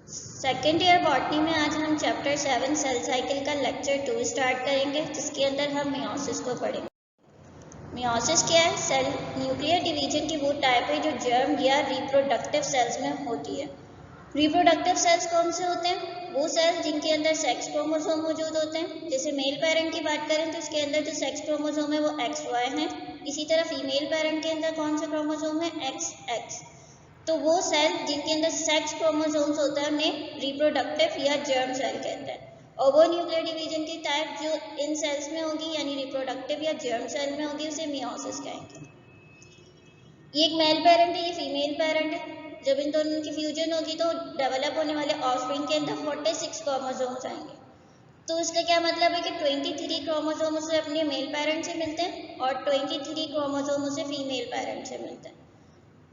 Second year botany में आज हम चैप्टर 7 सेल साइकिल का लेक्चर 2 स्टार्ट करेंगे, जिसके अंदर हम मियोसिस को पढ़ेंगे। मियोसिस क्या है? सेल न्यूक्लियर डिवीजन की वो टाइप है जो जर्म या रिप्रोडक्टिव सेल्स में होती है। रिप्रोडक्टिव सेल्स कौन से होते हैं? वो सेल्स जिनके अंदर सेक्स क्रोमोसोम मौजूद होते हैं। जैसे मेल पेरेंट की बात करें तो इसके अंदर जो सेक्स क्रोमोसोम है वो XY है। इसी तरह फीमेल पेरेंट के अंदर कौन सा क्रोमोसोम है? XX। तो वो सेल जिनके अंदर सेक्स क्रोमोसोम्स होता है उन्हें रिप्रोडक्टिव या जर्म सेल कहते हैं। और वो न्यूक्लियर डिवीजन की टाइप जो इन सेल्स में होगी यानी रिप्रोडक्टिव या जर्म सेल में होगी उसे मियोसिस कहेंगे। ये एक मेल पेरेंट है, ये फीमेल पेरेंट है। जब इन दोनों की फ्यूजन होगी तो डेवलप होने वाले ऑफस्प्रिंग के अंदर 46 क्रोमोसोम्स आएंगे। तो इसका क्या मतलब है कि 23 क्रोमोसोम उसे अपने मेल पेरेंट से मिलते हैं और 23 क्रोमोसोम उसे फीमेल पेरेंट से मिलते हैं।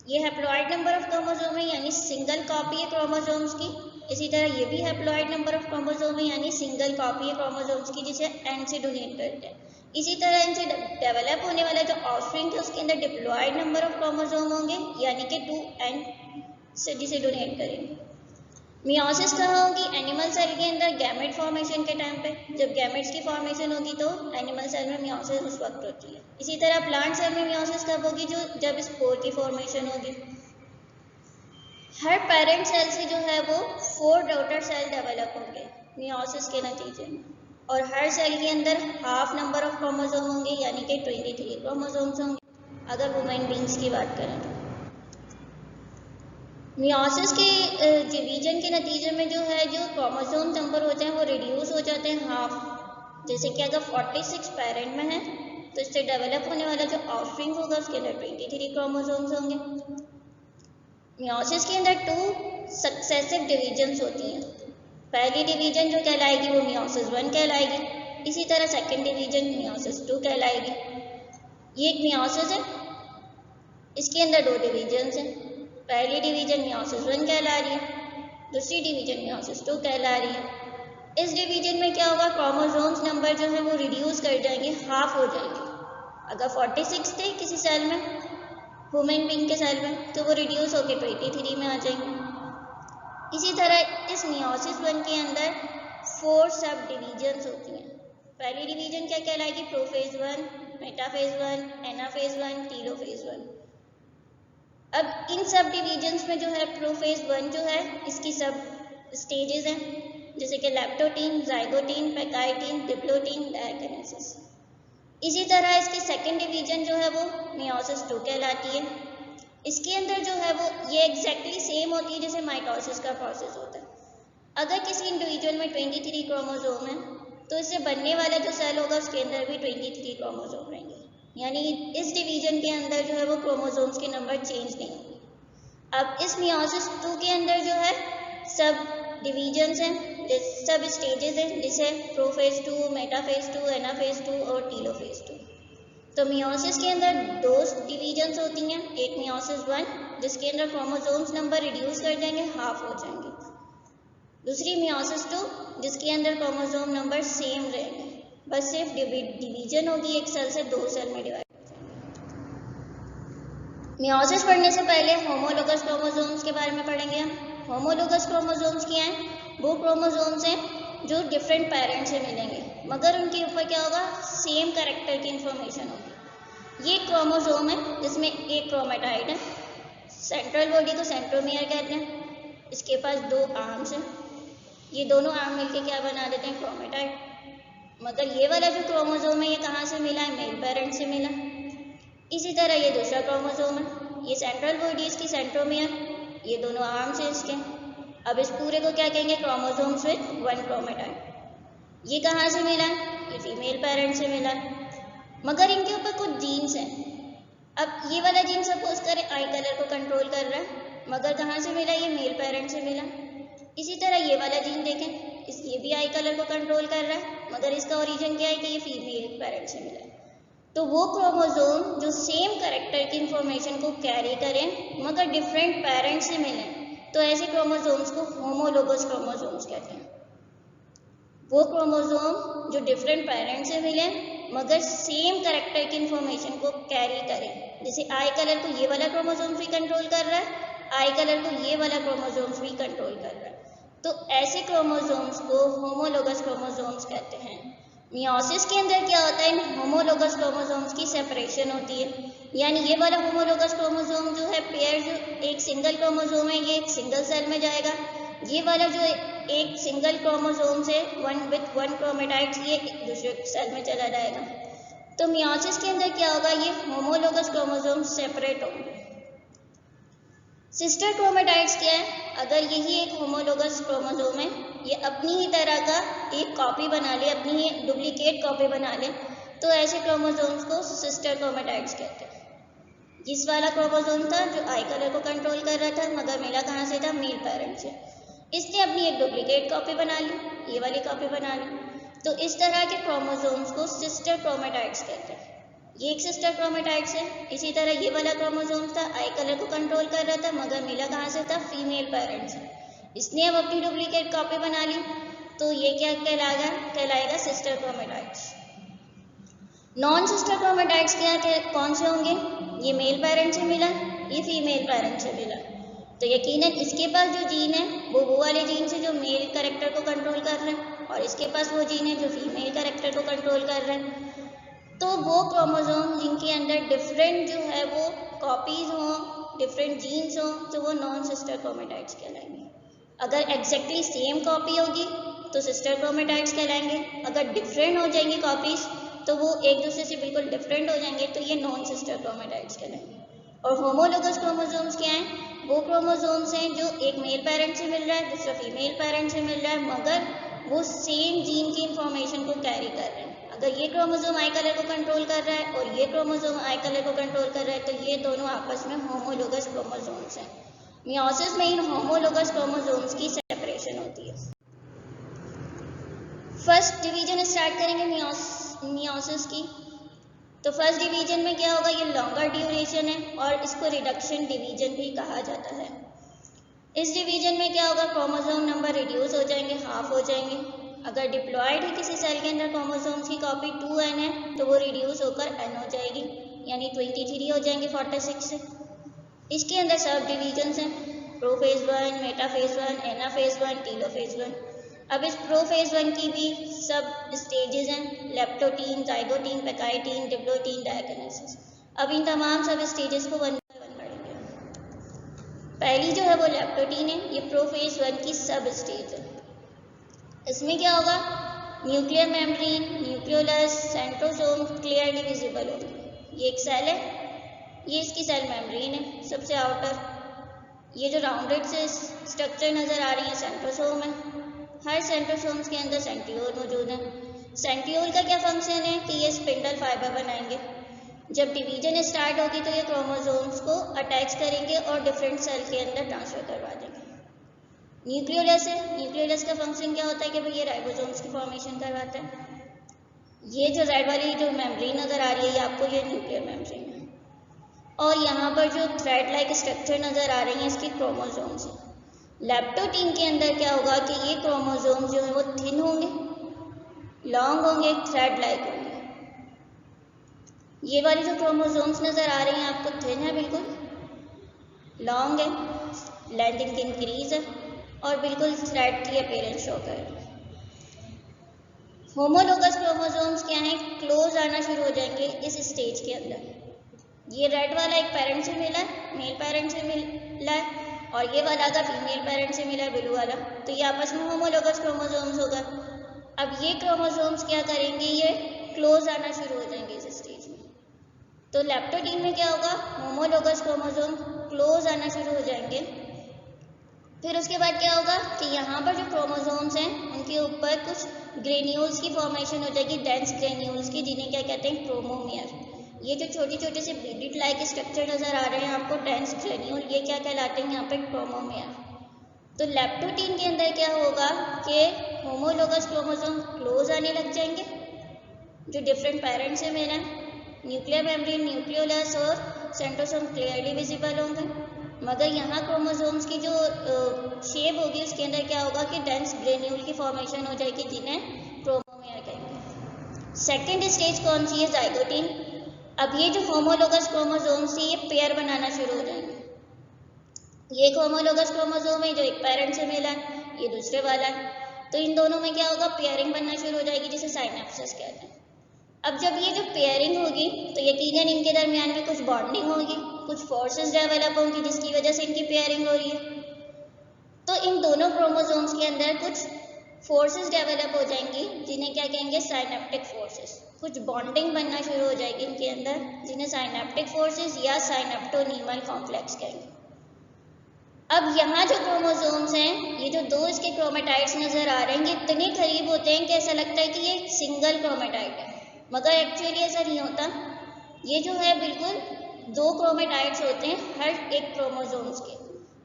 ये हैप्लॉइड नंबर ऑफ क्रोमोसोम है यानी सिंगल कॉपी है क्रोमोसोम्स की। इसी तरह ये भी हैप्लॉइड नंबर ऑफ क्रोमोसोम है यानी सिंगल कॉपी है क्रोमोसोम्स की, जिसे एन से डोनेट करते हैं। इसी तरह इनसे डेवलप होने वाला जो ऑफस्प्रिंग है उसके अंदर डिप्लॉयड नंबर ऑफ क्रोमोसोम होंगे यानी कि 2n से, जिसे डोनेट करेंगे। मियोसिस कहाँ होगी? एनिमल सेल के अंदर गैमेट फॉर्मेशन के टाइम पे। जब गैमेट्स की फॉर्मेशन होगी तो एनिमल सेल में मियोसिस उस वक्त होती है। इसी तरह प्लांट सेल में मियोसिस कब होगी? जब स्पोर की फॉर्मेशन होगी। हर पेरेंट सेल से जो है वो 4 डॉटर सेल डेवलप होंगे मियोसिस के नतीजे में, और हर सेल के अंदर हाफ नंबर ऑफ क्रोमोसोम होंगे यानी कि 23 क्रोमोसोम्स होंगे अगर वुमेन बींग्स की बात करें तो। मियोसिस के डिवीजन के नतीजे में जो है जो क्रोमोसोम नंबर होते हैं वो रिड्यूस हो जाते हैं हाफ। जैसे कि अगर 46 पेरेंट में है तो इससे डेवलप होने वाला जो ऑफस्प्रिंग होगा उसके अंदर 23 क्रोमोसोम्स होंगे। मियोसिस के अंदर 2 सक्सेसिव डिवीजन्स होती हैं। पहली डिवीजन जो कहलाएगी वो मियोसिस 1 कहलाएगी। इसी तरह सेकेंड डिवीजन मियोसिस 2 कहलाएगी। ये एक मियोसिस है, इसके अंदर 2 डिवीजन्स हैं। पहली डिवीजन मियोसिस 1 कहला रही है, दूसरी डिवीजन मियोसिस 2 कहला रही है। इस डिवीजन में क्या होगा? क्रोमोसोम्स नंबर जो है वो रिड्यूस कर जाएंगे, हाफ हो जाएंगे। अगर 46 थे किसी सेल में, वुमेन बींग के सेल में, तो वो रिड्यूस होकर 23 में आ जाएंगे। इसी तरह इस मियोसिस 1 के अंदर 4 सब डिवीजन्स होती हैं। पहली डिवीजन क्या कहलाएगी? Prophase 1, metaphase 1, anaphase 1, telophase 1। अब इन सब डिवीजन्स में जो है प्रोफेज 1 जो है इसकी सब स्टेजेस हैं, जैसे कि लैप्टोटीन, जाइगोटीन, पैकाइटीन, डिप्लोटीन, डायकिनेसिस। इसी तरह इसकी सेकेंड डिवीजन जो है वो मियोसिस 2 कहलाती है। इसके अंदर जो है वो ये एग्जैक्टली सेम होती है जैसे माइटोसिस का प्रोसेस होता है। अगर किसी इंडिविजुअल में 23 क्रोमोसोम है तो इससे बनने वाला जो सेल होगा उसके अंदर भी 23 क्रोमोसोम रहेंगे, यानी इस डिवीजन के अंदर जो है वो क्रोमोसोम्स के नंबर चेंज नहीं होंगे। अब इस मियोसिस 2 के अंदर जो है सब डिवीजन्स हैं, सब स्टेजेस हैं, जैसे प्रोफेज 2, मेटाफेज 2, एनाफेज 2 और टीलोफेज 2। तो मियोसिस के अंदर 2 डिवीजन्स होती हैं। एक मियोसिस 1 जिसके अंदर क्रोमोसोम्स नंबर रिड्यूस कर जाएंगे, हाफ हो जाएंगे। दूसरी मियोसिस 2 जिसके अंदर क्रोमोसोम नंबर सेम रहेंगे, बस सिर्फ डिवीजन होगी, एक सेल से 2 सेल में डिवाइड। मियोसिस पढ़ने से पहले होमोलोगस क्रोमोसोम्स के बारे में पढ़ेंगे हम। होमोलोगस क्रोमोसोम्स क्या हैं? वो क्रोमोसोम्स हैं जो डिफरेंट पेरेंट से मिलेंगे मगर उनके ऊपर क्या होगा? सेम कैरेक्टर की इंफॉर्मेशन होगी। ये क्रोमोसोम है जिसमें एक क्रोमेटाइड है, सेंट्रल बॉडी को सेंट्रोमियर कहते हैं। इसके पास 2 आर्म्स हैं, ये दोनों आर्म मिलकर क्या बना देते हैं? क्रोमेटाइड। मगर ये वाला जो क्रोमोसोम है ये कहाँ से मिला है? मेल पेरेंट से मिला। इसी तरह ये दूसरा क्रोमोसोम है, ये सेंट्रल बॉडी इसकी सेंट्रोमियर, ये दोनों आर्म्स हैं इसके। अब इस पूरे को क्या कहेंगे? Chromosomes with 1 chromatid. ये कहाँ से मिला है? ये फीमेल पेरेंट से मिला है, मगर इनके ऊपर कुछ जीन्स हैं। अब ये वाला जीन सपोज करें आई कलर को कंट्रोल कर रहा है, मगर कहाँ से मिला? ये मेल पेरेंट से मिला। इसी तरह ये वाला जीन देखें, ये भी आई कलर को कंट्रोल कर रहा है, मगर इसका ओरिजिन क्या है कि ये फीमेल पेरेंट से मिला है। तो वो क्रोमोसोम जो सेम कैरेक्टर की इंफॉर्मेशन को कैरी करें मगर डिफरेंट पेरेंट से मिलें, तो ऐसे क्रोमोसोम्स को होमोलोगस क्रोमोसोम्स कहते हैं। वो क्रोमोसोम जो डिफरेंट पेरेंट से मिलें मगर सेम कैरेक्टर की इंफॉर्मेशन को कैरी करें, जैसे आई कलर को ये वाला क्रोमोसोम्स भी कंट्रोल कर रहा है, आई कलर को ये वाला क्रोमोसोम्स भी कंट्रोल कर रहा है। तो ऐसे क्रोमोसोम्स को होमोलोगस क्रोमोसोम्स कहते हैं। मियोसिस के अंदर क्या होता है, इन होमोलोगस क्रोमोसोम्स की सेपरेशन होती है, यानी ये वाला होमोलोगस क्रोमोसोम जो है पेयर, जो एक सिंगल क्रोमोसोम है, ये एक सिंगल सेल में जाएगा। ये वाला जो एक सिंगल क्रोमोसोम से वन विथ वन क्रोमेटाइड्स, ये दूसरे सेल में चला जाएगा। तो मियोसिस के अंदर क्या होगा, ये होमोलोगस क्रोमोसोम सेपरेट होंगे। सिस्टर क्रोमेटाइड्स क्या है, अगर यही एक होमोलोगस क्रोमोसोम है, ये अपनी ही तरह का एक कॉपी बना ले, अपनी ही डुप्लीकेट कॉपी बना ले, तो ऐसे क्रोमोसोम्स को सिस्टर क्रोमेटाइड्स कहते हैं। जिस वाला क्रोमोसोम था जो आई कलर को कंट्रोल कर रहा था, मगर मिला कहाँ से था, मेल पेरेंट से, इसने अपनी एक डुप्लीकेट कॉपी बना ली, ये वाली कॉपी बना ली। तो इस तरह के क्रोमोसोम्स को सिस्टर क्रोमेटाइड्स कहते हैं। ये एक सिस्टर क्रोमेटाइड्स है। इसी तरह ये वाला क्रोमोसोम था, आई कलर को कंट्रोल कर रहा था, मगर मिला कहाँ से था, फीमेल पेरेंट से, इसने अब अपनी डुप्लीकेट कॉपी बना ली, तो ये क्या कहलाएगा sister chromatids. Non sister chromatids कौन से होंगे, ये मेल पेरेंट से मिला, ये फीमेल पेरेंट से मिला, तो यकीनन इसके पास जो जीन है वो वाले जीन से जो मेल कैरेक्टर को कंट्रोल कर रहे हैं, और इसके पास वो जीन है जो फीमेल कैरेक्टर को कंट्रोल कर रहे हैं। तो वो क्रोमोसोम जिनके अंदर डिफरेंट जो है वो कॉपीज हों, डिफरेंट जीन्स हों, तो वो नॉन सिस्टर क्रोमेटाइड्स कहलाएंगे। अगर एग्जैक्टली सेम कॉपी होगी तो सिस्टर क्रोमेटाइड्स कहलाएंगे। अगर डिफरेंट हो जाएंगी कॉपीज तो वो एक दूसरे से बिल्कुल डिफरेंट हो जाएंगे, तो ये नॉन सिस्टर क्रोमेटाइड्स कहलाएंगे। और होमोलोगस क्रोमोसोम्स क्या हैं, वो क्रोमोसोम्स हैं जो एक मेल पेरेंट से मिल रहा है, दूसरा फीमेल पेरेंट से मिल रहा है, मगर वो सेम जीन की इंफॉर्मेशन को कैरी कर रहे हैं। अगर ये क्रोमोसोम आई कलर को कंट्रोल कर रहा है और ये क्रोमोसोम आई कलर को कंट्रोल कर रहा है, तो ये दोनों आपस में होमोलोगस क्रोमोसोम्स हैं। मियोसिस में इन होमोलोगस क्रोमोसोम्स की सेपरेशन होती है। फर्स्ट डिवीजन स्टार्ट करेंगे मियोसिस की। तो फर्स्ट डिवीजन में क्या होगा, ये लॉन्गर ड्यूरेशन है और इसको रिडक्शन डिवीजन भी कहा जाता है। इस डिवीजन में क्या होगा, क्रोमोसोम नंबर रिड्यूस हो जाएंगे, हाफ हो जाएंगे। अगर डिप्लॉयड है किसी सेल के अंदर क्रोमोसोम्स की कॉपी 2n है तो वो रिड्यूस होकर n हो जाएगी, यानी 23 हो जाएंगे 46 से। इसके अंदर सब डिवीजन्स हैं, प्रोफेज 1, मेटाफेज 1, एनाफेज 1, टीलोफेज 1। अब इस प्रोफेज 1 की भी सब स्टेजेस हैं, लेप्टोटीन, जाइगोटीन, पेकाइटीन, डिप्लोटीन, डायगोनेसिस। अब इन तमाम सब स्टेजेस को वन बाय वन पढ़ेंगे। पहली जो है वो लेप्टोटीन है, ये प्रोफेज 1 की सब स्टेज है। इसमें क्या होगा, nuclear membrane, nucleolus, centrosome clearly visible होंगे। ये एक सेल है, ये इसकी सेल मेम्ब्रेन है सबसे आउटर। ये जो राउंडेड से स्ट्रक्चर नज़र आ रही है सेंट्रोसोम है। हर सेंट्रोसोम्स के अंदर सेंट्रियोल मौजूद है। सेंट्रियोल का क्या फंक्शन है कि ये स्पिंडल फाइबर बनाएंगे। जब डिवीजन स्टार्ट होगी तो ये क्रोमोसोम्स को अटैच करेंगे और डिफरेंट सेल के अंदर ट्रांसफर करवा देंगे। न्यूक्लियोलस है, न्यूक्लियोलस का फंक्शन क्या होता है कि भाई ये राइबोसोम्स की फॉर्मेशन करवाता है। ये जो रेड वाली जो मेम्ब्रेन नज़र आ रही है, ये आपको ये न्यूक्लियर मेम्ब्रेन है। और यहाँ पर जो थ्रेड लाइक स्ट्रक्चर नज़र आ रही है, इसकी क्रोमोसोम्स है। लेप्टोटीन के अंदर क्या होगा कि ये क्रोमोसोम्स जो है वो थिन होंगे, लॉन्ग होंगे, थ्रेड लाइक होंगे। ये वाली जो क्रोमोसोम्स नज़र आ रही हैं आपको थिन है, बिल्कुल लॉन्ग है, लेंथ इनकी इंक्रीज है और बिल्कुल थ्रेड की अपीयरेंस शो कर रही है। होमोलोगस क्रोमोसोम्स क्या हैं, क्लोज आना शुरू हो जाएंगे इस स्टेज के अंदर। ये रेड वाला एक पेरेंट से मिला है, मेल पेरेंट से मिला है, और ये वाला का फीमेल पेरेंट से मिला है, ब्लू वाला, तो ये आपस में होमोलोगस क्रोमोसोम्स होगा। अब ये क्रोमोसोम्स क्या करेंगे, ये क्लोज आना शुरू हो जाएंगे इस स्टेज में। तो लेप्टोटीन में क्या होगा, होमोलोगस क्रोमोसोम क्लोज आना शुरू हो जाएंगे। फिर उसके बाद क्या होगा कि यहाँ पर जो क्रोमोसोम्स हैं उनके ऊपर कुछ ग्रेन्यूल्स की फॉर्मेशन हो जाएगी, डेंस ग्रेन्यूल्स की, जिन्हें क्या कहते हैं, क्रोमोमियर। ये जो छोटे छोटे से बीडिट लाइक स्ट्रक्चर नज़र आ रहे हैं आपको, डेंस ग्रेन्यूल, ये क्या कहलाते हैं यहाँ पे, क्रोमोमियर। तो लेप्टोटीन के अंदर क्या होगा कि होमोलोगस क्रोमोसोम क्लोज आने लग जाएंगे, जो डिफरेंट पेरेंट से मिले हैं। न्यूक्लियर मेम्ब्रेन, न्यूक्लियोलस और सेंट्रोसोम क्लियरली विजिबल होंगे, मगर यहाँ क्रोमोसोम्स की जो शेप होगी उसके अंदर क्या होगा कि डेंस ग्रेन्यूल की फॉर्मेशन हो जाएगी, जिन्हें क्रोमोमियर कहेंगे। सेकेंड स्टेज कौन सी है, जाइगोटीन। अब ये जो होमोलोगस क्रोमोसोम्स थी ये पेयर बनाना शुरू हो जाएंगे। ये एक होमोलोगस क्रोमोसोम है जो एक पेरेंट से मिला है, ये दूसरे वाला है। तो इन दोनों में क्या होगा, पेयरिंग बनना शुरू हो जाएगी जिसे साइनेप्सिस कहते हैं। अब जब ये जो पेयरिंग होगी तो यकीनन इनके दरमियान में कुछ बॉन्डिंग होगी, कुछ फोर्सेस डेवलप होंगी जिसकी वजह से इनकी पेयरिंग हो रही है। तो इन दोनों क्रोमोसोम्स के अंदर कुछ फोर्सेस डेवलप हो जाएंगी जिन्हें क्या कहेंगे, साइनेप्टिक फोर्सेस। कुछ बॉन्डिंग बनना शुरू हो जाएगी इनके अंदर जिन्हें साइनेप्टिक फोर्सेस या साइनेप्टोनीमल कॉम्प्लेक्स कहेंगे। अब यहाँ जो क्रोमोसोम्स हैं, ये जो दो इसके क्रोमेटाइड्स नजर आ रहे हैं, ये इतने करीब होते हैं कि ऐसा लगता है कि ये सिंगल क्रोमेटाइड है, मगर एक्चुअली ऐसा नहीं होता। ये जो है बिल्कुल दो क्रोमेटाइड्स होते हैं हर एक क्रोमोसोम्स के,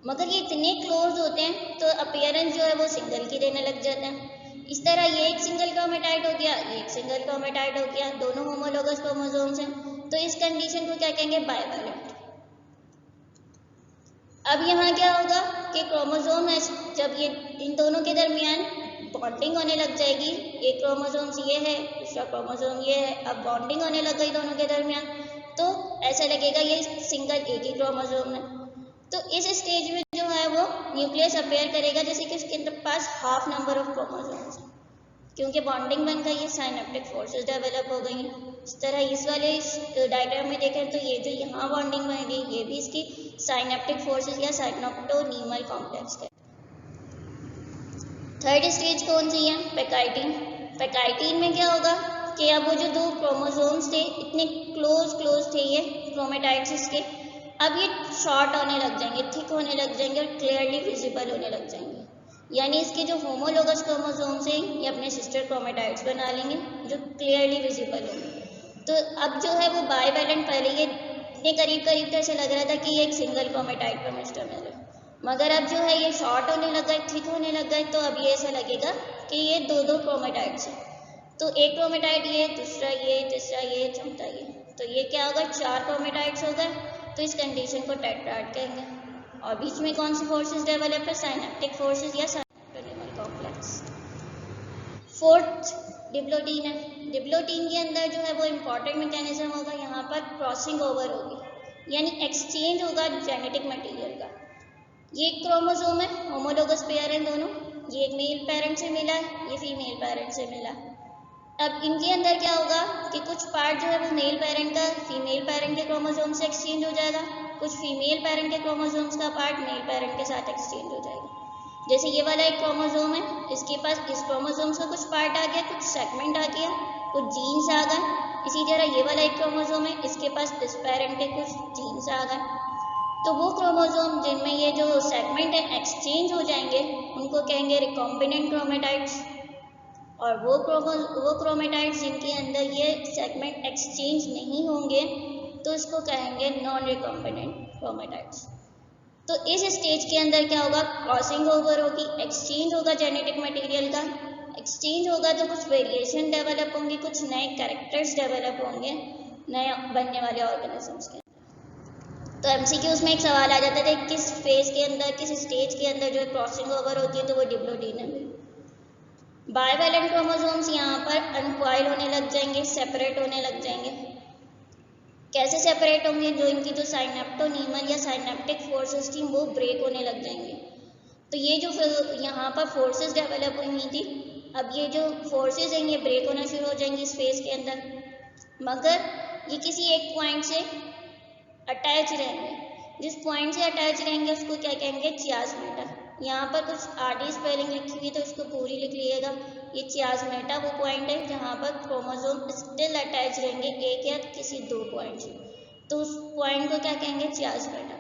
मगर ये इतने क्लोज होते हैं तो अपीयरेंस जो है वो सिंगल की देने लग जाते हैं। इस तरह ये एक सिंगल क्रोमेटाइड हो गया, ये एक सिंगल क्रोमेटाइड हो गया, दोनों होमोलोगस क्रोमोसोम्स हैं। तो इस कंडीशन को क्या कहेंगे, बाइवैलेंट। अब यहाँ क्या होगा कि क्रोमोसोम है, जब ये इन दोनों के दरमियान बॉन्डिंग होने लग जाएगी, एक क्रोमोसोम्स ये है, दूसरा क्रोमोसोम ये है, अब बॉन्डिंग होने लग गई दोनों के दरमियान, तो ऐसा लगेगा ये सिंगल एक ही क्रोमोसोम है। तो इस स्टेज में जो है वो न्यूक्लियस अपेयर करेगा जैसे कि उसके पास हाफ नंबर ऑफ क्रोमोसोम्स हैं, क्योंकि बॉन्डिंग बन गई है, साइनेप्टिक फोर्सेस डेवलप हो गई हैं। इस तरह इस वाले डायग्राम में देखें तो ये जो यहाँ बॉन्डिंग बन गई, ये भी इसकी साइनेप्टिक फोर्सेस या साइनेप्टोनीमल कॉम्प्लेक्स है। थर्ड स्टेज कौन सी है, पैकाइटिन। पैकाइटिन में क्या होगा कि अब वो जो दो क्रोमोसोम्स थे इतने क्लोज थे ये क्रोमेटाइड्स इसके, अब ये शॉर्ट होने लग जाएंगे, थिक होने लग जाएंगे और क्लियरली विजिबल होने लग जाएंगे। यानी इसके जो होमोलोगस क्रोमोसोम्स हैं ये अपने सिस्टर क्रोमेटाइड्स बना लेंगे जो क्लियरली विजिबल होंगे। तो अब जो है वो बाइवैलेंट, पहले ये इतने करीब थे ऐसे लग रहा था कि ये एक सिंगल क्रोमेटाइड का मिस्टर, मगर अब जो है ये शॉर्ट होने लग गए, थिक होने लग गए, तो अब ये ऐसा लगेगा कि ये दो क्रोमेटाइड्स हैं। तो एक क्रोमेटाइड ये, दूसरा ये, तीसरा ये, चौथा ये, तो ये क्या होगा, 4 क्रोमेटाइड्स हो गए। तो इस कंडीशन को टेट्राड कहेंगे। और बीच में कौन सी फोर्सेस डेवलप है, साइनेप्टिक फोर्सेस या साइनेप्टोनीमल कॉम्प्लेक्स। फोर्थ डिप्लोटीन है। डिप्लोटीन के अंदर जो है वो इम्पॉर्टेंट मैकेनिज्म होगा, यहाँ पर क्रॉसिंग ओवर होगी, यानी एक्सचेंज होगा जेनेटिक मटेरियल का। ये एक क्रोमोसोम है, होमोलोगस पेयर है दोनों, ये एक मेल पेरेंट से मिला है, ये फीमेल पेरेंट से मिला। अब इनके अंदर क्या होगा कि कुछ पार्ट जो है वो मेल पेरेंट का फीमेल पेरेंट के क्रोमोसोम से एक्सचेंज हो जाएगा, कुछ फीमेल पेरेंट के क्रोमोसोम्स का पार्ट मेल पेरेंट के साथ एक्सचेंज हो जाएगा। जैसे ये वाला एक क्रोमोसोम है, इसके पास इस क्रोमोसोम्स का कुछ पार्ट आ गया, कुछ सेगमेंट आ गया, कुछ जीन्स आ गए। इसी तरह ये वाला एक क्रोमोसोम है, इसके पास इस पेरेंट के कुछ जीन्स आ गए। तो वो क्रोमोसोम जिनमें ये जो सेगमेंट है एक्सचेंज हो जाएंगे उनको कहेंगे रिकॉम्बिनेंट क्रोमेटाइड्स, और वो क्रोमेटाइड्स जिनके अंदर ये सेगमेंट एक्सचेंज नहीं होंगे तो इसको कहेंगे नॉन रिकॉम्बिनेंट क्रोमेटाइड्स। तो इस स्टेज के अंदर क्या होगा, क्रॉसिंग ओवर होगी, एक्सचेंज होगा जेनेटिक मटेरियल का। एक्सचेंज होगा तो कुछ वेरिएशन डेवलप होंगे, कुछ नए कैरेक्टर्स डेवलप होंगे नए बनने वाले ऑर्गेनिजम्स के। तो एमसीक्यूज में एक सवाल आ जाता था किस फेज के अंदर, किस स्टेज के अंदर जो क्रॉसिंग ओवर होती है, तो वो डिप्लोटीन है। बाइवैलेंट क्रोमोसोम्स यहाँ पर अनकॉइल होने लग जाएंगे, सेपरेट होने लग जाएंगे। कैसे सेपरेट होंगे, जो इनकी जो साइनेप्टोनीमल या साइनेप्टिक फोर्सेस थी वो ब्रेक होने लग जाएंगे। तो ये जो यहाँ पर फोर्सेस डेवलप हुई थी, अब ये जो फोर्सेस हैं ये ब्रेक होना शुरू हो जाएंगी इस फेज के अंदर, मगर ये किसी एक पॉइंट से अटैच रहेंगे। जिस पॉइंट से अटैच रहेंगे उसको क्या कहेंगे, चियाज़मेटा। यहाँ पर कुछ आरडी स्पेलिंग लिखी हुई तो इसको पूरी लिख लीजिएगा। ये चियाज़मेटा वो पॉइंट है जहाँ पर क्रोमोसोम स्टिल अटैच रहेंगे एक या किसी दो पॉइंट से, तो उस पॉइंट को क्या कहेंगे, चियाज़मेटा।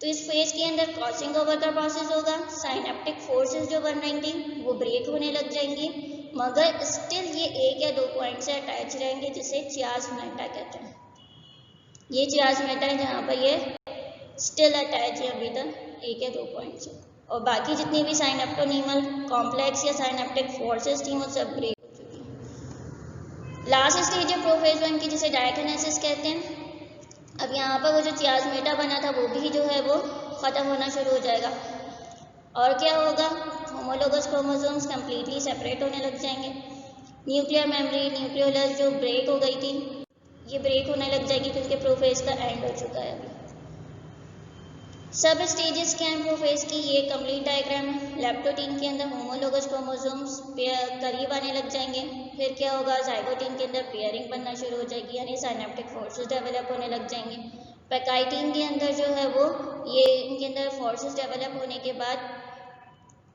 तो इस फेज के अंदर क्रॉसिंग ओवर का प्रोसेस होगा, साइनेप्टिक फोर्सेस जो बन रही थी वो ब्रेक होने लग जाएंगी, मगर स्टिल ये एक या दो पॉइंट से अटैच रहेंगे जिसे चियाज़मेटा कहते हैं। ये चियाज़मेटा है जहाँ पर ये स्टिल अटैच है अभी तक एक या दो पॉइंट से, और बाकी जितनी भी साइनेप्टोनीमल कॉम्प्लेक्स या साइनेप्टिक फोर्सेस थी वो सब ब्रेक हो चुकी हैं। लास्ट स्टेज है प्रोफेज 1 की, जिसे डायकिनेसिस कहते हैं। अब यहाँ पर वो जो चियाज़मेटा बना था वो भी जो है वो ख़त्म होना शुरू हो जाएगा, और क्या होगा, होमोलोगस क्रोमोसोम्स कम्प्लीटली सेपरेट होने लग जाएंगे। न्यूक्लियर मेमोरी, न्यूक्लियोलस जो ब्रेक हो गई थी ये ब्रेक होने लग जाएगी क्योंकि प्रोफेज का एंड हो चुका है अभी। सब स्टेजेस क्या हैं प्रोफेज की, ये कंप्लीट डायग्राम है। लेप्टोटीन के अंदर होमोलोगस क्रोमोसोम्स करीब आने लग जाएंगे। फिर क्या होगा, जाइगोटीन के अंदर पेयरिंग बनना शुरू हो जाएगी, यानी साइनेप्टिक फोर्सेस डेवलप होने लग जाएंगे। पैकाइटीन के अंदर जो है वो ये इनके अंदर फोर्सेस डेवलप होने के बाद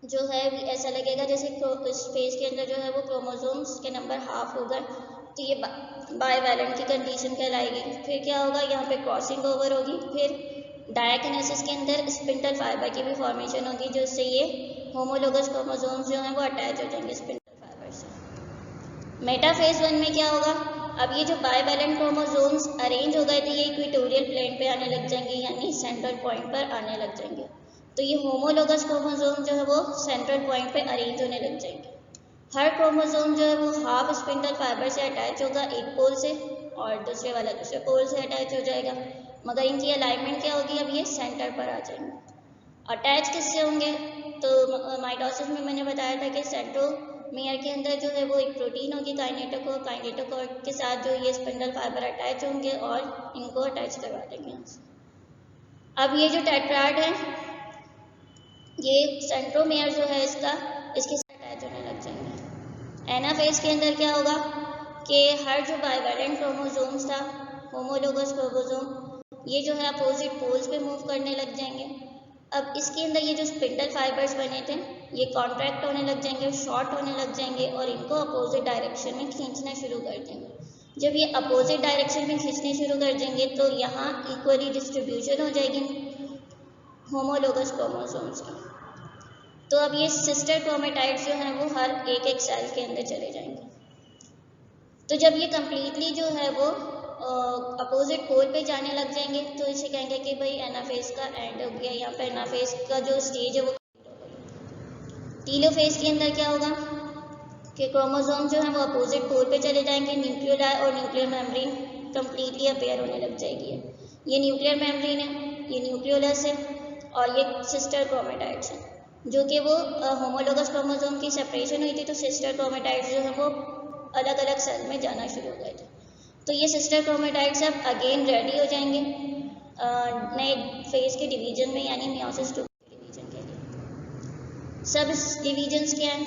जो है ऐसा लगेगा जैसे इस फेज के अंदर जो है वो क्रोमोसोम्स के नंबर हाफ हो गए, तो ये बाइवैलेंट की कंडीशन कहलाएगी। फिर क्या होगा, यहाँ पे क्रॉसिंग ओवर होगी। फिर डायकिनेसिस के अंदर स्पिंडल फाइबर की भी फॉर्मेशन होगी, जिससे ये होमोलोगस क्रोमोसोम्स जो हैं वो अटैच हो जाएंगे स्पिंडल फाइबर से। मेटाफेज 1 में क्या होगा, अब ये जो बाइवैलेंट क्रोमोसोम्स अरेंज हो गए थे ये इक्वेटोरियल प्लेन पे आने लग जाएंगे, यानी सेंट्रल पॉइंट पर आने लग जाएंगे। तो ये होमोलोगस क्रोमोसोम जो है वो सेंट्रल पॉइंट पे अरेंज होने लग जाएंगे। हर क्रोमोसोम जो है वो हाफ स्पिंडल फाइबर से अटैच होगा एक पोल से, और दूसरे वाला दूसरे पोल से अटैच हो जाएगा, मगर इनकी अलाइनमेंट क्या होगी, अब ये सेंटर पर आ जाएंगे। अटैच किससे होंगे, तो माइटोसिस में मैंने बताया था कि सेंट्रोमियर के अंदर जो है वो एक प्रोटीन होगी काइनेटोकोर के साथ जो ये स्पिंडल फाइबर अटैच होंगे और इनको अटैच करवा देंगे। अब ये जो टेट्राड है, ये सेंट्रोमियर जो है इसके साथ अटैच होने लग जाएंगे। एनाफेज के अंदर क्या होगा कि हर जो बाइवैलेंट क्रोमोसोम्स था, होमोलोगस क्रोमोसोम, ये जो है अपोजिट पोल्स पे मूव करने लग जाएंगे। अब इसके अंदर ये जो स्पिंडल फाइबर्स बने थे ये कॉन्ट्रैक्ट होने लग जाएंगे, शॉर्ट होने लग जाएंगे और इनको अपोजिट डायरेक्शन में खींचना शुरू कर देंगे। जब ये अपोजिट डायरेक्शन में खींचने शुरू कर देंगे तो यहाँ इक्वली डिस्ट्रीब्यूशन हो जाएगी होमोलोगस क्रोमोसोम्स की। तो अब ये सिस्टर क्रोमेटाइड्स जो हैं वो हर एक सेल के अंदर चले जाएंगे। तो जब ये कम्प्लीटली जो है वो अपोजिट पोल पे जाने लग जाएंगे तो इसे कहेंगे कि भाई एनाफेज का एंड हो गया, यहाँ पे एनाफेज का जो स्टेज है वो। टीलोफेज के अंदर क्या होगा कि क्रोमोसोम जो है वो अपोजिट पोल पे चले जाएंगे, न्यूक्लियोलाई और न्यूक्लियर मेम्ब्रेन कम्प्लीटली अपेयर होने लग जाएगी। ये न्यूक्लियर मेम्ब्रेन है, ये न्यूक्लियोलस है और ये सिस्टर क्रोमेटाइड्स हैं, जो कि वो होमोलोगस क्रोमोसोम की सेपरेशन हुई थी तो सिस्टर क्रोमेटाइड्स जो है वो अलग अलग सेल में जाना शुरू हो गए थे। तो ये सिस्टर क्रोमेटाइड्स अब अगेन रेडी हो जाएंगे नए फेज के डिवीजन में, यानी मियोसिस 2 डिवीजन के लिए। सब डिवीजन्स क्या हैं,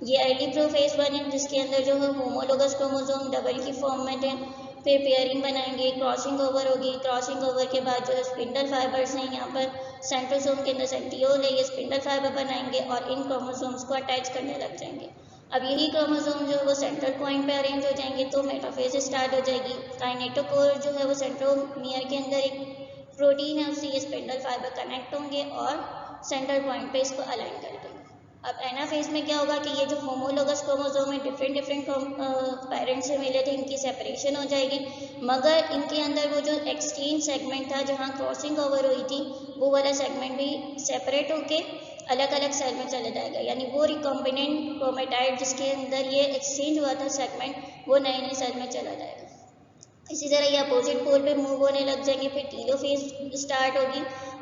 ये अर्ली प्रोफेज 1 है जिसके अंदर जो है होमोलोगस क्रोमोसोम डबल की फॉर्म में थे। फिर पेयरिंग बनाएंगे, क्रॉसिंग ओवर होगी, क्रॉसिंग ओवर के बाद जो है स्पिंडल फाइबर्स हैं, यहाँ पर सेंट्रोसोम के अंदर सेंट्रियोल है, ये स्पिंडल फाइबर बनाएंगे और इन क्रोमोसोम्स को अटैच करने लग जाएंगे। अब यही क्रोमोसोम जो है वो सेंट्रल पॉइंट पे अरेंज हो जाएंगे तो मेटाफेज स्टार्ट हो जाएगी। काइनेटोकोर जो है वो सेंट्रोमियर के अंदर एक प्रोटीन है, उससे ये स्पिंडल फाइबर कनेक्ट होंगे और सेंट्रल पॉइंट पे इसको अलाइन कर देंगे। अब एनाफेज में क्या होगा कि ये जो होमोलोगस क्रोमोसोम है डिफरेंट पेरेंट्स से मिले थे, इनकी सेपरेशन हो जाएगी, मगर इनके अंदर वो जो एक्सचेंज सेगमेंट था जहाँ क्रॉसिंग ओवर हुई थी वो वाला सेगमेंट भी सेपरेट होके अलग अलग सेल में चले जाएगा, यानी वो रिकॉम्बिनेंट क्रोमेटाइड जिसके अंदर ये एक्सचेंज हुआ था सेगमेंट वो नए नए सेल में चला जाएगा। इसी तरह ये अपोजिट पोल पे मूव होने लग जाएंगे। फिर टीलोफेज स्टार्ट होगी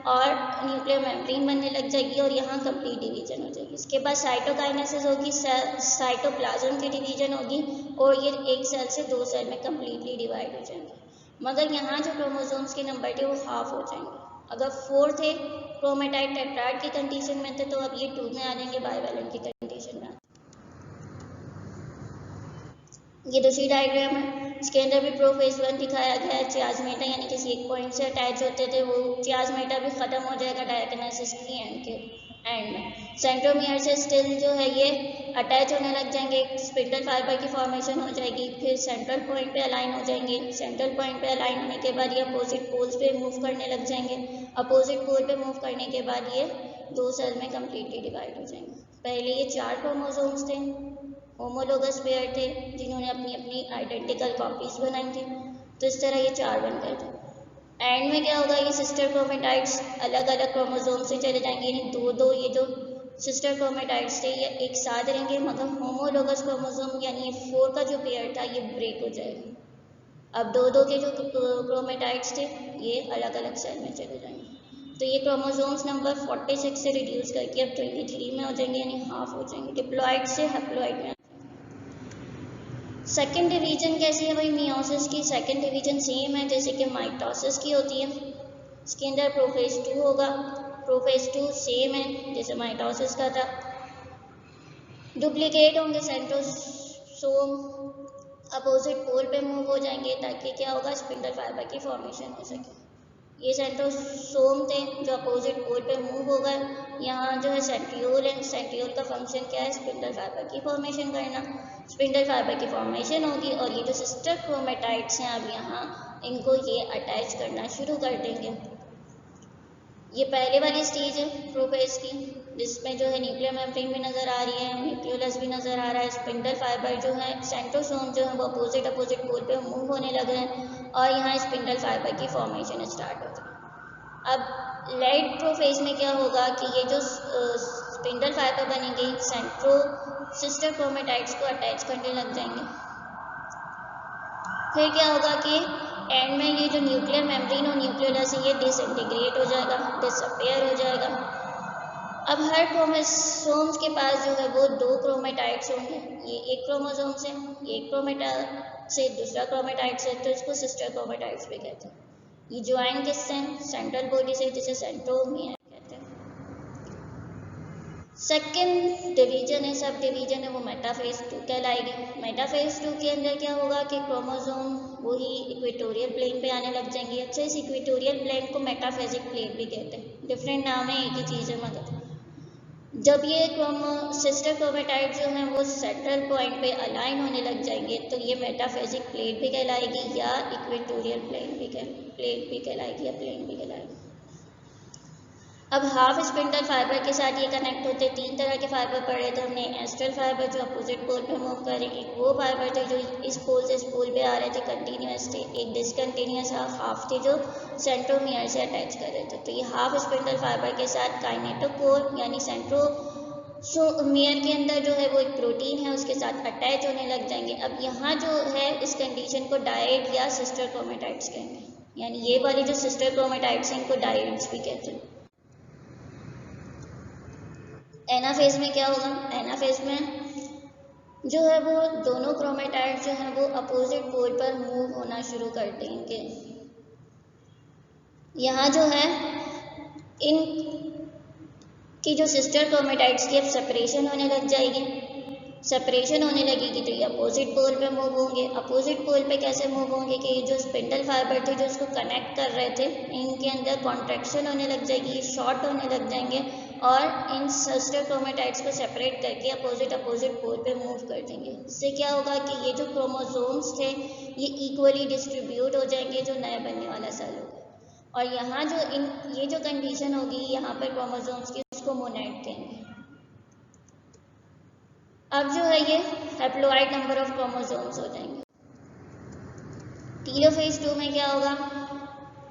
और न्यूक्लियर मेम्ब्रेन बनने लग जाएगी और यहाँ कंप्लीट डिवीजन हो जाएगी। इसके बाद साइटोकाइनेसिस होगी, साइटोप्लाज्म की डिवीजन होगी और ये एक सेल से 2 सेल में कम्प्लीटली डिवाइड हो जाएंगे। मगर यहाँ जो क्रोमोसोम्स के नंबर थे वो हाफ हो जाएंगे। अगर 4 थे क्रोमेटाइड टेट्राड की कंडीशन में थे तो अब ये 2 में आ जाएंगे, बाइवैलेंट की कंडीशन में। ये दूसरी डायग्राम है, इसके अंदर भी प्रोफेज 1 दिखाया गया है। चियाज़मेटा यानी किसी एक पॉइंट से अटैच होते थे, वो चियाज़मेटा भी ख़त्म हो जाएगा डायकिनेसिस की एंड में। सेंट्रोमियर से स्टिल जो है ये अटैच होने लग जाएंगे, स्पिंडल फाइबर की फॉर्मेशन हो जाएगी, फिर सेंट्रल पॉइंट पे अलाइन हो जाएंगे। सेंट्रल पॉइंट पे अलाइन होने के बाद ये अपोजिट पोल्स पे मूव करने लग जाएंगे। अपोजिट पोल पे मूव करने के बाद ये 2 सेल में कम्प्लीटली डिवाइड हो जाएंगे। पहले ये 4 क्रोमोसोम्स थे, होमोलोगस पेयर थे जिन्होंने अपनी अपनी आइडेंटिकल कॉपीज बनाई थी, तो इस तरह ये 4 बन गए थे। एंड में क्या होगा, ये सिस्टर क्रोमेटाइड्स अलग अलग क्रोमोसोम से चले जाएंगे, यानी 2-2 ये जो सिस्टर क्रोमेटाइड्स थे ये एक साथ रहेंगे, मगर होमोलोगस क्रोमोसोम यानी ये 4 का जो पेयर था ये ब्रेक हो जाएगा। अब 2-2 के जो क्रोमेटाइड्स थे ये अलग अलग सेल में चले जाएंगे। तो ये क्रोमोसोम्स नंबर 46 से रिड्यूस करके अब 23 में हो जाएंगे, यानी हाफ हो जाएंगे, डिप्लॉइड से हैप्लॉइड में। सेकेंड डिवीजन कैसी है भाई मियोसिस की? सेकेंड डिवीजन सेम है जैसे कि माइटोसिस की होती है। इसके अंदर प्रोफेज 2 होगा। प्रोफेज 2 सेम है जैसे माइटोसिस का था। डुप्लीकेट होंगे सेंट्रोसोम, अपोजिट पोल पे मूव हो जाएंगे ताकि क्या होगा, स्पिंडल फाइबर की फॉर्मेशन हो सके। ये सेंट्रोसोम थे जो अपोजिट पोल पे मूव हो गए। यहाँ जो है सेंट्रियोल है, सेंट्रियोल का फंक्शन क्या है, स्पिंडल फाइबर की फॉर्मेशन करना। स्पिंडल फाइबर की फॉर्मेशन होगी और ये जो सिस्टर क्रोमेटाइड्स हैं अब यहाँ इनको ये अटैच करना शुरू कर देंगे। ये पहले वाली स्टेज है प्रोफेज की, जिसमें जो है न्यूक्लियर मेम्ब्रेन भी नज़र आ रही है, न्यूक्लियोलस भी नज़र आ रहा है। स्पिंडल फाइबर जो है, सेंट्रोसोम जो है वो अपोजिट पोल पे मूव होने लगे हैं और यहाँ स्पिंडल फाइबर की फॉर्मेशन स्टार्ट हो गई। अब लेट प्रोफेज में क्या होगा कि ये जो स्पिंडल फाइबर बनेंगे सेंट्रो सिस्टर क्रोमेटाइड्स को अटैच करने लग जाएंगे। फिर क्या होगा कि एंड में ये जो न्यूक्लियर मेम्ब्रेन और न्यूक्लियोलस है ये डिसइंटीग्रेट हो जाएगा, डिसअपेयर हो जाएगा। अब हर क्रोमोसोम्स के पास जो है वो 2 क्रोमेटाइड्स होंगे। ये एक क्रोमोसोम से, एक क्रोमेटाइड से दूसरा क्रोमेटाइड से, तो इसको सिस्टर क्रोमेटाइड्स भी कहते हैं। ये ज्वाइन किससे, सेंट्रल बॉडी से, जिसे सेंट्रोमियर कहते हैं। सेकेंड डिवीजन है, सब डिवीजन है, वो मेटाफेज 2 कहलाएगी। मेटाफेज 2 के अंदर क्या होगा कि क्रोमोसोम वही इक्वेटोरियल प्लेन पे आने लग जाएंगे। अच्छा, इस इक्वेटोरियल प्लेन को मेटाफेजिक प्लेन भी कहते हैं, डिफरेंट नाम है, एक ही चीज़ है मगर। जब ये सिस्टर क्रोमेटाइड जो हैं वो सेंट्रल पॉइंट पे अलाइन होने लग जाएंगे तो ये मेटाफेजिक प्लेट भी कहलाएगी या इक्वेटोरियल प्लेन भी कहलाएगी या प्लेन भी कहलाएगी। अब हाफ स्पिंडल फाइबर के साथ ये कनेक्ट होते, 3 तरह के फाइबर पढ़े थे हमने। एस्ट्रल फाइबर जो अपोजिट पोल पे मूव करें, एक वो फाइबर थे जो इस पोल से इस पोल पे आ रहे थे कंटिन्यूस थे, एक डिसकंटिन्यूस हाफ थे जो सेंट्रोमियर से अटैच कर रहे थे। तो ये हाफ स्पिंडल फाइबर के साथ काइनेटोकोर यानी सेंट्रोमियर के अंदर जो है वो एक प्रोटीन है उसके साथ अटैच होने लग जाएंगे। अब यहाँ जो है इस कंडीशन को डायड या सिस्टर क्रोमेटाइड्स कहेंगे, यानी ये वाली जो सिस्टर क्रोमेटाइड्स हैं इनको डायड्स भी कहते हैं। एनाफेज में क्या होगा, एनाफेज में जो है वो दोनों क्रोमेटाइड जो है वो अपोजिट पोल पर मूव होना शुरू कर देंगे। यहाँ जो है इन की जो सिस्टर क्रोमेटाइड्स की अब सेपरेशन होने लग जाएगी। सेपरेशन होने लगेगी तो ये अपोजिट पोल पे मूव होंगे। अपोजिट पोल पे कैसे मूव होंगे कि जो स्पिंडल फाइबर थे जो इसको कनेक्ट कर रहे थे इनके अंदर कॉन्ट्रैक्शन होने लग जाएगी, ये शॉर्ट होने लग जाएंगे और इन सिस्टर क्रोमेटाइड्स को सेपरेट करके अपोजिट पोल पे मूव कर देंगे। इससे क्या होगा कि ये जो क्रोमोसोम्स थे ये इक्वली डिस्ट्रीब्यूट हो जाएंगे जो नया बनने वाला सेल होगा। और यहाँ जो ये जो कंडीशन होगी यहाँ पर क्रोमोसोम्स की उसको मोनेट कहेंगे। अब जो है ये हैप्लोइड नंबर ऑफ क्रोमोसोम्स हो जाएंगे। टीलोफेज 2 में क्या होगा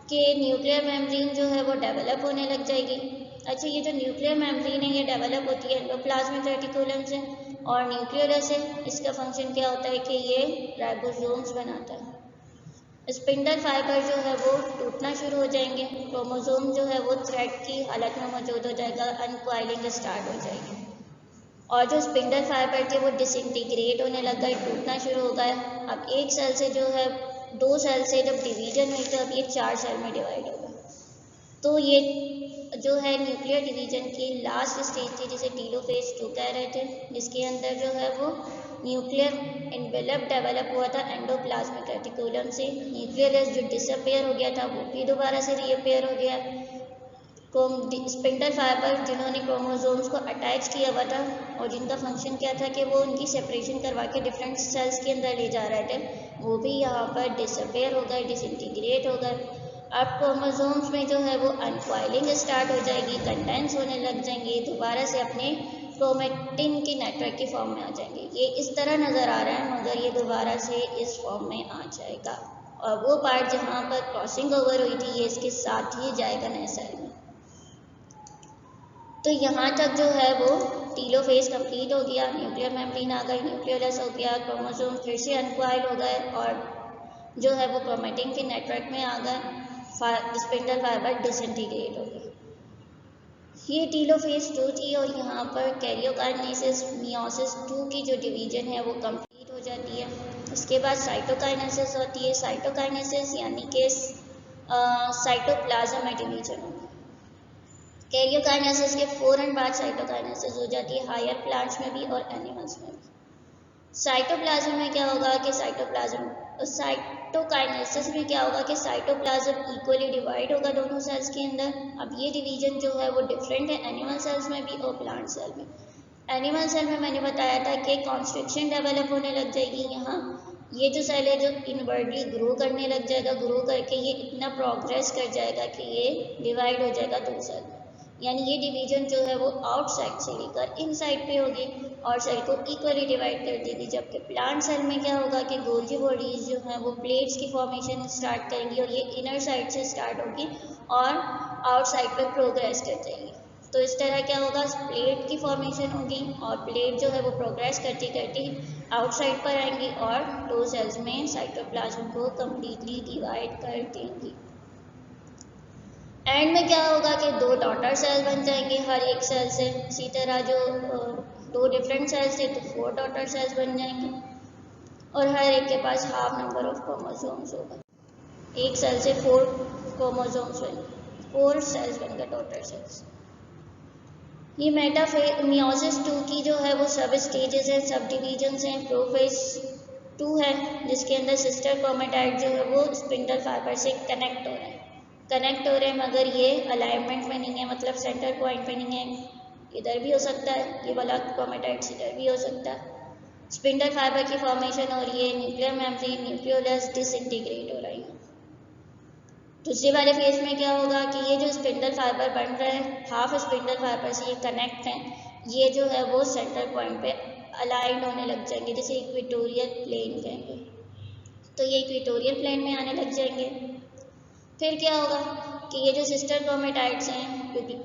कि न्यूक्लियर मेम्ब्रेन जो है वो डेवलप होने लग जाएगी। अच्छा, ये जो न्यूक्लियर मेम्ब्रेन है ये डेवलप होती है एंडोप्लाज्मिक रेटिकुलम से और न्यूक्लियोलस से। इसका फंक्शन क्या होता है कि ये राइबोसोम्स बनाता है। स्पिंडल फाइबर जो है वो टूटना शुरू हो जाएंगे, क्रोमोसोम जो है वो थ्रेड की हालत में मौजूद हो जाएगा, अनकॉइलिंग स्टार्ट हो जाएगी और जो स्पिंडल फाइबर थे वो डिसइंटीग्रेट होने लग गए, टूटना शुरू हो गए। अब एक सेल से जो है 2 सेल से जब डिवीजन हुई तो अब ये 4 सेल में डिवाइड होगा। तो ये जो है न्यूक्लियर डिवीजन की लास्ट स्टेज थी जिसे टीलोफेज 2 कह रहे थे, जिसके अंदर जो है वो न्यूक्लियर एनवेलप डेवलप हुआ था एंडोप्लाज्मिक रेटिकुलम से। न्यूक्लियस जो डिसअपेयर हो गया था वो भी दोबारा से रीअपेयर हो गया। स्पिंडल फाइबर जिन्होंने क्रोमोसोम्स को अटैच किया हुआ था और जिनका फंक्शन क्या था कि वो उनकी सेपरेशन करवा के डिफरेंट सेल्स के अंदर ले जा रहे थे, वो भी यहाँ पर डिसअपेयर हो गए, डिसइंटीग्रेट हो गए। अब क्रोमोसोम्स में जो है वो अनकॉइलिंग स्टार्ट हो जाएगी, कंडेंस होने लग जाएंगे, दोबारा से अपने क्रोमेटिन के नेटवर्क की फॉर्म में आ जाएंगे। ये इस तरह नज़र आ रहा है मगर ये दोबारा से इस फॉर्म में आ जाएगा और वो पार्ट जहाँ पर क्रॉसिंग ओवर हुई थी ये इसके साथ ही जाएगा नए सेल में। तो यहाँ तक जो है वो टीलोफेज कंप्लीट हो गया, न्यूक्लियर मेम्ब्रेन आ गई, न्यूक्लियोलस हो गया, क्रोमोसोम फिर से अनकॉइल हो गए और जो है वो क्रोमेटिन के नेटवर्क में आ गए, स्पिंडल फाइबर डिसइंटीग्रेट हो गए। ये टीलोफेज 2 थी और यहाँ पर कैरियोकाइनेसिस मियोसिस 2 की जो डिवीजन है वो कंप्लीट हो जाती है। इसके बाद साइटोकाइनेसिस होती है। साइटोकाइनेसिस यानी कि साइटोप्लाज्म में डिवीजन होगा। कैरियोकाइनेसिस के फौरन बाद साइटोकाइनेसिस हो जाती है हायर प्लांट्स में भी और एनिमल्स में भी। साइटोप्लाज्म में क्या होगा कि साइटोकाइनेसिस में क्या होगा कि साइटोप्लाज्म इक्वली डिवाइड होगा दोनों सेल्स के अंदर। अब ये डिवीजन जो है वो डिफरेंट है एनिमल सेल्स में भी और प्लांट सेल में। एनिमल सेल में मैंने बताया था कि कॉन्स्ट्रिक्शन डेवलप होने लग जाएगी। यहाँ ये जो सेल है जो इनवर्टली ग्रो करने लग जाएगा, ग्रो करके ये इतना प्रोग्रेस कर जाएगा कि ये डिवाइड हो जाएगा दो सेल में। यानी ये डिवीजन जो है वो आउटसाइड से लेकर इनसाइड पे होगी और सेल को इक्वली डिवाइड कर देगी। जबकि प्लांट सेल में क्या होगा कि गोल्गी बॉडीज जो हैं वो प्लेट्स की फॉर्मेशन स्टार्ट करेंगी और ये इनर साइड से स्टार्ट होगी और आउटसाइड पे प्रोग्रेस कर जाएगी। तो इस तरह क्या होगा, प्लेट की फॉर्मेशन होगी और प्लेट जो है वो प्रोग्रेस करती करती आउटसाइड पर आएंगी और दो सेल्स में साइटोप्लाज्म को कम्प्लीटली डिवाइड कर देंगी। एंड में क्या होगा कि दो डॉटर सेल बन जाएंगे हर एक सेल से। इसी तरह जो दो डिफरेंट सेल्स थे तो 4 डॉटर सेल्स बन जाएंगे और हर एक के पास हाफ नंबर ऑफ क्रोमोसोम्स होगा। एक सेल से 4 क्रोमोसोम्स बनेंगे, 4 सेल्स बन गए डॉटर सेल्स। ये मेटामियोसिस 2 की जो है वो सब स्टेजेस हैं, सब डिवीजन्स हैं। प्रोफेज 2 है जिसके अंदर सिस्टर क्रोमेटाइड जो है वो स्पिंडल फाइबर से कनेक्ट हो रहे हैं मगर ये अलाइनमेंट में नहीं है, मतलब सेंटर पॉइंट पे नहीं है। इधर भी हो सकता है, ये वाला क्रोमेटाइड्स इधर भी हो सकता है। स्पिंडल फाइबर की फॉर्मेशन और ये न्यूक्लियर मेम्ब्रेन न्यूक्लियोलस डिसइंटीग्रेट हो रही है। दूसरे वाले फेज में क्या होगा कि ये जो स्पिंडल फाइबर बन रहे हैं हाफ स्पिंडल फाइबर से ये कनेक्ट हैं, ये जो है वो सेंटर पॉइंट पे अलाइन होने लग जाएंगे, जैसे इक्वेटोरियल प्लेन कहेंगे। तो ये इक्वेटोरियल प्लेन में आने लग जाएंगे। फिर क्या होगा कि ये जो सिस्टर क्रोमेटाइड्स हैं क्योंकि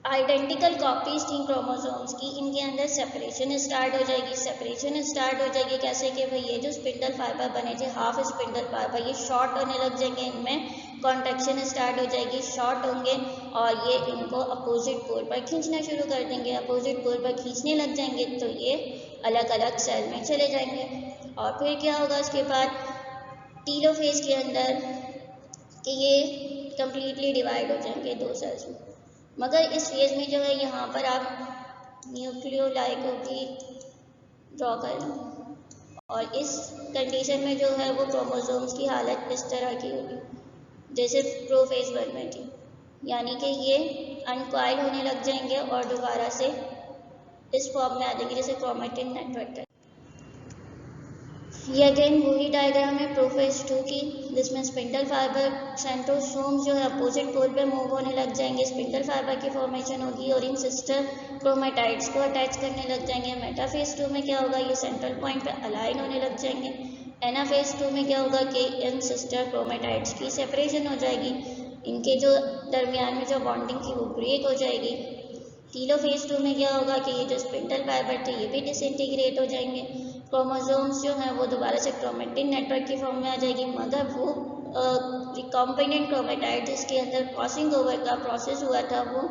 आइडेंटिकल कॉपीज थी क्रोमोसोम्स की, इनके अंदर सेपरेशन स्टार्ट हो जाएगी। कैसे कि भाई ये जो स्पिंडल फाइबर बने थे हाफ स्पिंडल फाइबर ये शॉर्ट होने लग जाएंगे, इनमें कॉन्ट्रैक्शन स्टार्ट हो जाएगी, शॉर्ट होंगे और ये इनको अपोजिट पोल पर खींचना शुरू कर देंगे। अपोजिट पोल पर खींचने लग जाएंगे तो ये अलग अलग सेल में चले जाएंगे। और फिर क्या होगा उसके बाद टीलोफेज के अंदर कि ये कम्प्लीटली डिवाइड हो जाएंगे दो सेल्स में। मगर इस फेज में जो है यहाँ पर आप न्यूक्लियोलाई को भी ड्रॉ कर लें और इस कंडीशन में जो है वो क्रोमोसोम्स की हालत इस तरह की होगी जैसे प्रोफेज 1 में थी, यानी कि ये अनकॉइल होने लग जाएंगे और दोबारा से इस फॉर्म में आ जाएंगे जैसे क्रोमेटिन नेटवर्क। ये अगेन वही डायग्राम है प्रोफेज 2 की, जिसमें स्पिंडल फाइबर सेंट्रोसोम्स जो है अपोजिट पोल पे मूव होने लग जाएंगे, स्पिंडल फाइबर की फॉर्मेशन होगी और इन सिस्टर क्रोमेटाइड्स को अटैच करने लग जाएंगे। मेटाफेज 2 में क्या होगा, ये सेंट्रल पॉइंट पे अलाइन होने लग जाएंगे। एनाफेज 2 में क्या होगा कि इन सिस्टर क्रोमेटाइड्स की सेपरेशन हो जाएगी, इनके जो दरमियान में जो बॉन्डिंग थी वो ब्रेक हो जाएगी। टीलोफेज 2 में क्या होगा कि ये जो स्पिंडल फाइबर थे ये भी डिसइंटीग्रेट हो जाएंगे, क्रोमोसोम्स जो हैं वो दोबारा से क्रोमेटिन नेटवर्क की फॉर्म में आ जाएगी, मगर वो रिकॉम्बिनेंट क्रोमेटाइड जिसके अंदर क्रॉसिंग ओवर का प्रोसेस हुआ था वो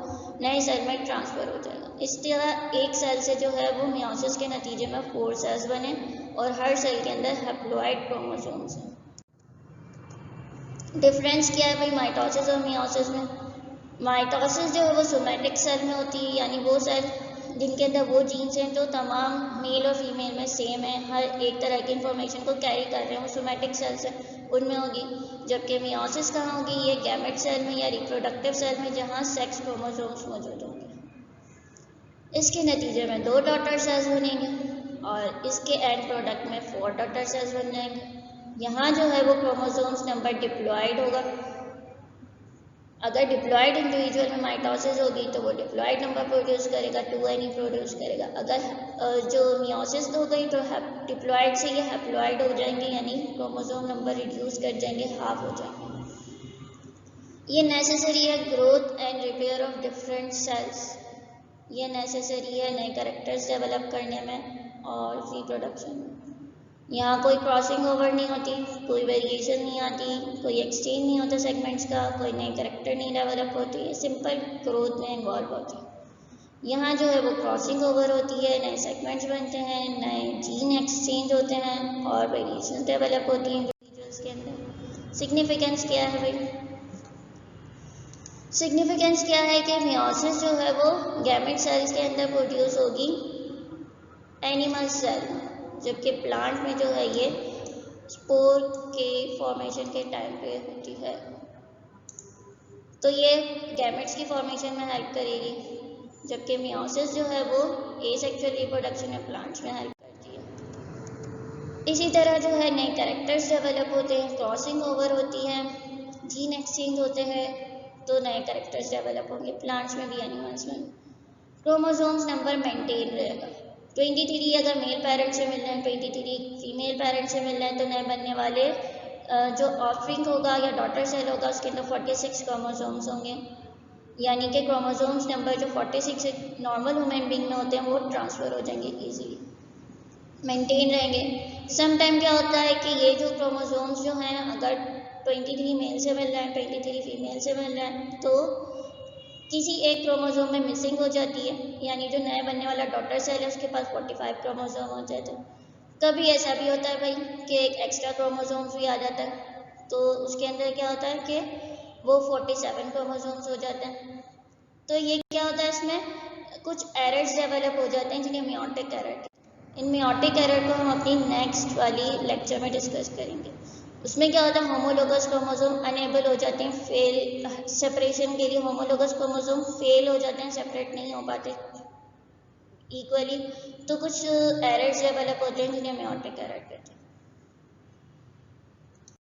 नए सेल में ट्रांसफ़र हो जाएगा। इस तरह एक सेल से जो है वो मियोसिस के नतीजे में 4 सेल्स बने और हर सेल के अंदर हैप्लॉइड क्रोमोसोम्स हैं। डिफरेंस क्या है भाई माइटोसिस और मियोसिस में? माइटोसिस जो है वो सोमैटिक सेल में होती है, यानी वो सेल जिनके अंदर वो जीन्स हैं जो तमाम मेल और फीमेल में सेम है, हर एक तरह की इंफॉर्मेशन को कैरी कर रहे हैं, वो सोमैटिक सेल्स हैं उनमें होगी। जबकि मियोसिस कहाँ होगी, ये गैमेट सेल में या रिप्रोडक्टिव सेल में जहाँ सेक्स क्रोमोसोम्स मौजूद होंगे। इसके नतीजे में 2 डॉटर सेल्स बनेंगे और इसके एंड प्रोडक्ट में 4 डॉटर सेल्स बन जाएंगे। यहाँ जो है वो क्रोमोसोम्स नंबर डिप्लॉयड होगा। अगर डिप्लॉयड इंडिविजुअल में माइटोसिस होगी तो वो डिप्लॉयड नंबर प्रोड्यूस करेगा, 2n प्रोड्यूस करेगा। अगर जो मियोसिस हो गई तो डिप्लॉयड से ये हैप्लॉयड हो जाएंगे, यानी क्रोमोसोम नंबर रिड्यूस कर जाएंगे, हाफ हो जाएंगे। ये नेसेसरी है growth and repair of different cells, ये नेसेसरी है नए कैरेक्टर्स डेवलप करने में और रिप्रोडक्शन में। यहाँ कोई क्रॉसिंग ओवर नहीं होती, कोई वेरिएशन नहीं आती, कोई एक्सचेंज नहीं होता सेगमेंट्स का, कोई नए कैरेक्टर नहीं डेवलप होती है, सिंपल ग्रोथ में इन्वॉल्व होती है। यहाँ जो है वो क्रॉसिंग ओवर होती है, नए सेगमेंट्स बनते हैं, नए जीन एक्सचेंज होते हैं और वेरिएशन डेवलप होती हैं इंडिविजुअल्स के अंदर। सिग्निफिकेंस क्या है भाई? सिग्निफिकेंस क्या है कि मियोसिस जो है वो गैमेट सेल्स के अंदर प्रोड्यूस होगी एनिमल सेल, जबकि प्लांट में जो है ये स्पोर के फॉर्मेशन के टाइम पे होती है। तो ये गैमेट्स की फॉर्मेशन में हेल्प करेगी, जबकि मियोसिस जो है वो एसेक्सुअल रिप्रोडक्शन में प्लांट्स में हेल्प करती है। इसी तरह जो है नए कैरेक्टर्स डेवलप होते हैं, क्रॉसिंग ओवर होती है, जीन एक्सचेंज होते हैं, तो नए कैरेक्टर्स डेवलप होंगे प्लांट्स में भी एनिमल्स में। क्रोमोसोम्स नंबर मेंटेन रहेगा। 23 अगर मेल पेरेंट से मिल रहे हैं, 23 फीमेल पेरेंट से मिल रहे हैं, तो नए बनने वाले जो ऑफरिंग होगा या डॉटर सेल होगा उसके अंदर 46 क्रोमोसोम्स होंगे, यानी कि क्रोमोसोम्स नंबर जो 46 नॉर्मल ह्यूमन बीइंग में होते हैं वो ट्रांसफ़र हो जाएंगे इजीली, मेंटेन रहेंगे। सम टाइम क्या होता है कि ये जो क्रोमोसोम्स जो हैं अगर 23 मेल से मिल रहा है, 23 फीमेल से मिल रहा है, तो किसी एक क्रोमोसोम में मिसिंग हो जाती है, यानी जो नया बनने वाला डॉटर सेल है उसके पास 45 क्रोमोसोम हो जाते हैं। कभी ऐसा भी होता है भाई कि एक एक्स्ट्रा क्रोमोसोम्स भी आ जाता है, तो उसके अंदर क्या होता है कि वो 47 क्रोमोसोम्स हो जाते हैं। तो ये क्या होता है, इसमें कुछ एरर्स डेवलप हो जाते हैं जिन्हें मियोटिक एरर। इन मियोटिक एरर को हम अपनी नेक्स्ट वाली लेक्चर में डिस्कस करेंगे। उसमें क्या होता है, होमोलोगस क्रोमोसोम अनेबल हो जाते हैं, फेल सेपरेशन के लिए होमोलोगस क्रोमोसोम फेल हो जाते हैं, सेपरेट नहीं हो पाते इक्वली, तो कुछ एरर्स डेवलप होते हैं जिन्हें मियोटिक एरर कहते हैं।